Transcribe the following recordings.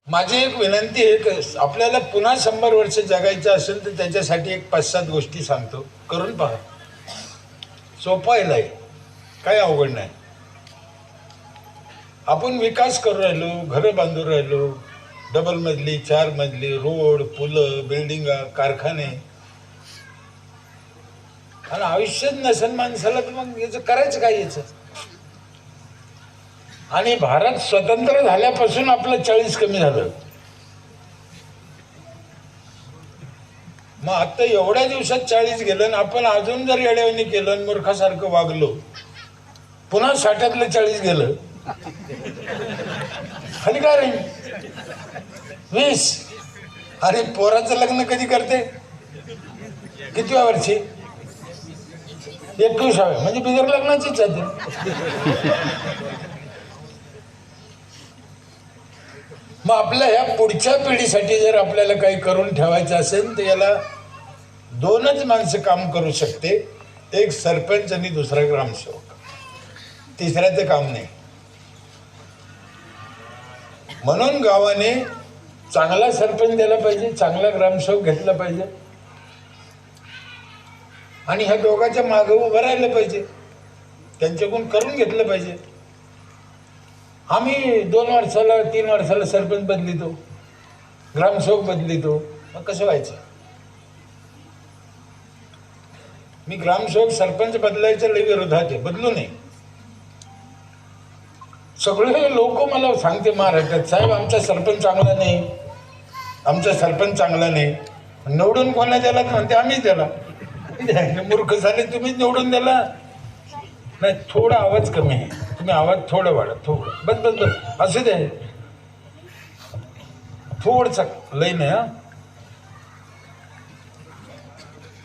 माझी एक विनंती आहे की आपल्याला पुन्हा 100 वर्ष जगायचं असेल तर त्याच्यासाठी एक 5-7 गोष्टी सांगतो, करून पहा. सोपं आहे, काही अवघड नाही. आपण विकास करू राहिलो, घरं बांधू राहिलो, डबल मजली 4 मजली, रोड, पुलं, बिल्डिंगा, कारखाने, आणि आयुष्यच नसेल माणसाला तर मग याचं करायचं काय याचं. आणि भारत स्वतंत्र झाल्यापासून आपलं 40 कमी झालं. मग आता एवढ्या दिवसात 40 गेलं आणि आपण अजून जर येड्यावानी केलं आणि मूर्खासारखं वागलो, पुन्हा 60तलं 40 गेलं, खाली काय राहील? 20. अरे पोराचं लग्न कधी करते? कितव्या वर्षी? 21व्या, म्हणजे बिगर लग्नाचीच आहे. मग आपल्या ह्या पुढच्या पिढीसाठी जर आपल्याला काही करून ठेवायचं असेल तर याला 2च माणसं काम करू शकते, एक सरपंच आणि दुसरा ग्रामसेवक. तिसऱ्याचं काम नाही. म्हणून गावाने चांगला सरपंच द्यायला पाहिजे, चांगला ग्रामसेवक घेतला पाहिजे आणि ह्या दोघांच्या मागे उभं राहिलं पाहिजे, त्यांच्याकडून करून घेतलं पाहिजे. आम्ही 2 वर्षाला 3 वर्षाला सरपंच बदलितो, ग्रामसेवक बदलितो, मग कसं व्हायचं? मी ग्रामसेवक सरपंच बदलायच्या लई विरोधात आहे, बदलू नये. सगळे लोक मला सांगते महाराष्ट्रात, साहेब आमचा सरपंच चांगला नाही, आमचा सरपंच चांगला नाही. निवडून कोणा द्याला? म्हणते आम्हीच द्याला. मूर्ख झाले, तुम्हीच निवडून द्याला. नाही, थोडा आवाज कमी आहे, तुम्ही आवाज थोडं वाढा, थोडं बस बस बस असू दे, थोडंसं लई नाही. हा,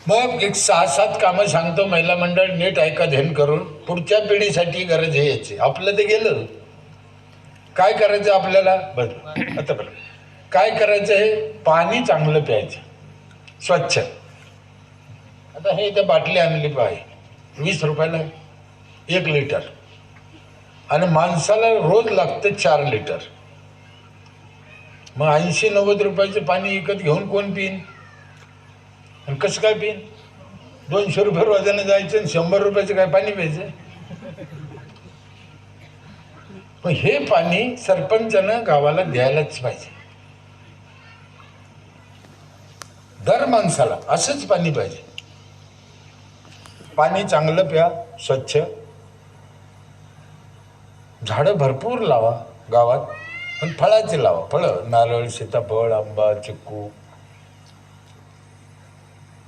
मग एक 6-7 कामं सांगतो, महिला मंडळ नीट ऐका ध्यान करून. पुढच्या पिढीसाठी गरज आहे याची. आपलं ते गेलं, काय करायचं आपल्याला? बरं आता बरं काय करायचं आहे? पाणी चांगलं प्यायचं, स्वच्छ. आता हे त्या बाटली आणली पाहिजे, 20 रुपयाला 1 लिटर, आणि माणसाला रोज लागतं 4 लिटर. मग 80-90 रुपयाचं पाणी विकत घेऊन कोण पिईन? आणि कसं काय पिईन? 200 रुपये रोजाने जायचं आणि 100 रुपयाचं काय पाणी प्यायचं? मग हे पाणी सरपंचानं गावाला द्यायलाच पाहिजे. दर माणसाला असंच पाणी पाहिजे. पाणी चांगलं प्या, स्वच्छ. झाडं भरपूर लावा गावात, पण फळाचे लावा. फळं, नारळ, सीताफळ, आंबा, चिक्कू.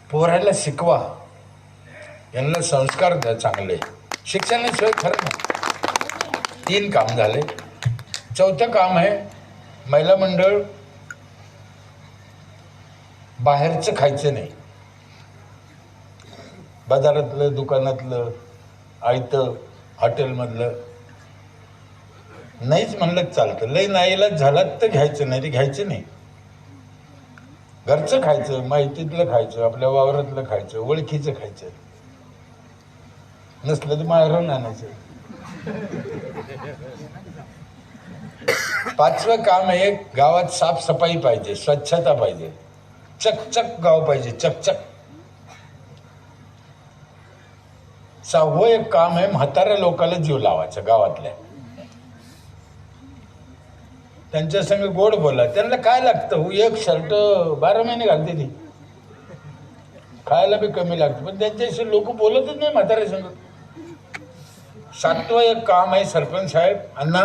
पोरायला शिकवा, यांना संस्कार द्या चांगले. शिक्षणाशिवाय खरं नाही. 3 काम झाले. 4थं काम आहे, महिला मंडळ बाहेरचं खायचं नाही. बाजारातलं, दुकानातलं, आयतं, हॉटेलमधलं नाहीच म्हणलं चालतं. लई नाईलाज झालात तर घ्यायचं, नाही ते घ्यायचं नाही. घरचं खायचं, माहितीतलं खायचं, आपल्या वावरातलं खायचं, ओळखीचं खायचं. नसलं तर बाहेरून आणायचं. 5वं काम आहे, गावात साफसफाई पाहिजे, स्वच्छता पाहिजे, चकचक गाव पाहिजे, चकचक. 6वं एक काम आहे, म्हाताऱ्या लोकांना जीव लावायचा गावातल्या. त्यांच्या संग गोड बोला. त्यांना काय लागतं? 1 शर्ट 12 महिने घालते ती, खायला बी कमी लागतं, पण त्यांच्याशी लोक बोलतच नाही म्हाताऱ्या संग. 7वं एक काम आहे, सरपंच साहेब, अण्णा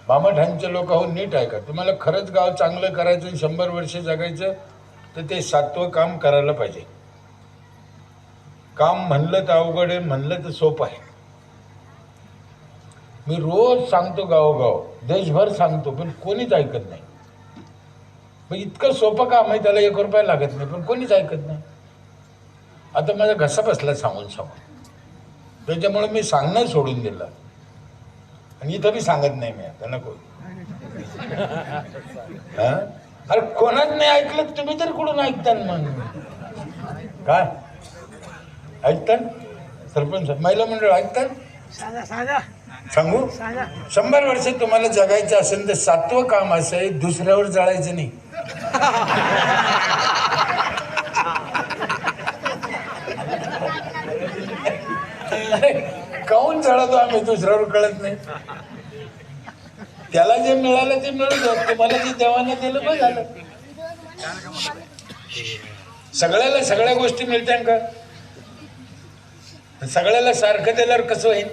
बामाठांचे लोक हो नीट ऐका. तुम्हाला खरंच गाव चांगलं करायचं, 100 वर्ष जगायचं, तर ते 7वं काम करायला पाहिजे. काम म्हणलं तर अवघड आहे, म्हणलं तर सोपं आहे. मी रोज सांगतो, गावोगाव देशभर सांगतो, पण कोणीच ऐकत नाही. मग इतकं सोपं काम आहे, त्याला 1 रुपया लागत नाही, पण कोणीच ऐकत नाही. आता माझा घसा बसला सांगून सांगून, त्याच्यामुळे मी सांगणं सोडून दिलं, आणि इथं बी सांगत नाही मी. आता नको. हा, अरे कोणाच नाही ऐकलं, तुम्ही तर कुठून ऐकता? मग काय ऐकतात? सरपंच, महिला मंडळ ऐकतात? सांगू 100 वर्ष तुम्हाला जगायचं असेल तर 7वं काम असं आहे, दुसऱ्यावर जळायचं नाही. काऊन जळतो आम्ही दुसऱ्यावर कळत नाही. त्याला जे मिळालं ते मिळू द्या, तुम्हाला जे देवाने दिलं बघ झालं. सगळ्याला सगळ्या गोष्टी मिळतात का? सगळ्याला सारखं दिल्यावर कसं होईल?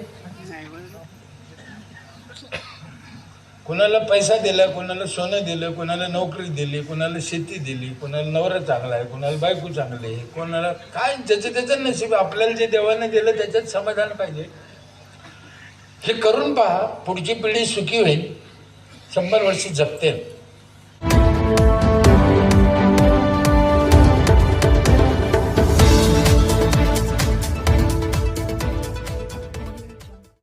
कुणाला पैसा दिला, कुणाला सोनं दिलं, कुणाला नोकरी दिली, कुणाला शेती दिली, कुणाला नवरा चांगला आहे, कुणाला बायको चांगली आहे, कोणाला काय ज्याचं त्याचं नशीब. आपल्याला जे देवाने दिलं त्याच्यात समाधान पाहिजे. हे करून पहा, पुढची पिढी सुखी होईल, 100 वर्ष जगते.